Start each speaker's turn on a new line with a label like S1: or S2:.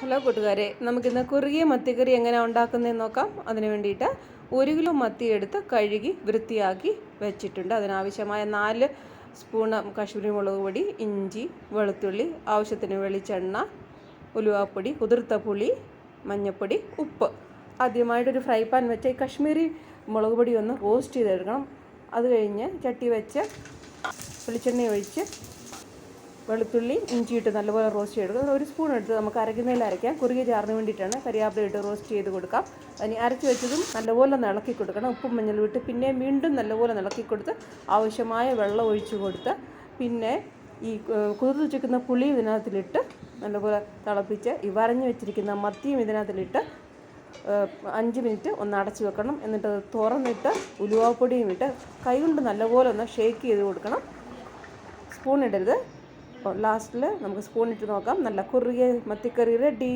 S1: Hello കൂട്ടുകാരെ, നമുക്കിന്ന് കുറുകിയ മത്തിക്കറി എങ്ങനെയാണ് ഉണ്ടാക്കുന്നതെന്ന് നോക്കാം. അതിന് വേണ്ടിയിട്ട് 1 കിലോ മത്തി എടുത്ത് കഴുകി വൃത്തിയാക്കി വെച്ചിട്ടുണ്ട്. അതിനാവശ്യമായ 4 സ്പൂണ് കാശ്മീരി മുളക് പൊടി, ഇഞ്ചി, വെളുത്തുള്ളി, ആവശ്യത്തിന് വെളിച്ചെണ്ണ, ഉലുവാപ്പൊടി, കുതിർത്ത പുളി, മഞ്ഞൾപ്പൊടി, ഉപ്പ്. ആദ്യമായിട്ടൊരു ഫ്രൈ പാൻ വെച്ച് ഈ കാശ്മീരി മുളക് പൊടി ഒന്ന് റോസ്റ്റ് ചെയ്തെടുക്കണം. അത് കഴിഞ്ഞ് ചട്ടി വെച്ച് വെളിച്ചെണ്ണ ഒഴിച്ച് വെളുത്തുള്ളി ഇഞ്ചി ഇട്ട് നല്ലപോലെ റോസ്റ്റ് ചെയ്തെടുക്കുക. 1 സ്പൂൺ എടുത്ത് നമുക്ക് അരയ്ക്കുന്നതിൽ അരയ്ക്കാം. കുറുകിയ ചാറിന് വേണ്ടിയിട്ടാണ്. കരിയാപ്പില ഇട്ട് റോസ്റ്റ് ചെയ്ത് കൊടുക്കാം. അതിന് അരച്ച് വെച്ചതും നല്ലപോലെ ഇളക്കി കൊടുക്കണം. ഉപ്പും മഞ്ഞളും ഇട്ട് പിന്നെ വീണ്ടും നല്ലപോലെ ഇളക്കി കൊടുത്ത് ആവശ്യമായ വെള്ളം ഒഴിച്ച് കൊടുത്ത് പിന്നെ ഈ കുതിർത്ത് വെച്ചിരിക്കുന്ന പുളിയും ഇതിനകത്തിലിട്ട് നല്ലപോലെ തിളപ്പിച്ച് ഈ വരഞ്ഞ് വെച്ചിരിക്കുന്ന മത്തിയും ഇതിനകത്തിലിട്ട് 5 മിനിറ്റ് ഒന്ന് അടച്ച് വെക്കണം. എന്നിട്ട് അത് തുറന്നിട്ട് ഉലുവാപ്പൊടിയും ഇട്ട് കൈകൊണ്ട് നല്ലപോലെ ഒന്ന് ഷേക്ക് ചെയ്ത് കൊടുക്കണം. സ്പൂൺ ഇടരുത്. ലാസ്റ്റിൽ നമുക്ക് സ്പൂൺ ഇട്ട് നോക്കാം. നല്ല കുറുകിയ മത്തിക്കറി റെഡി.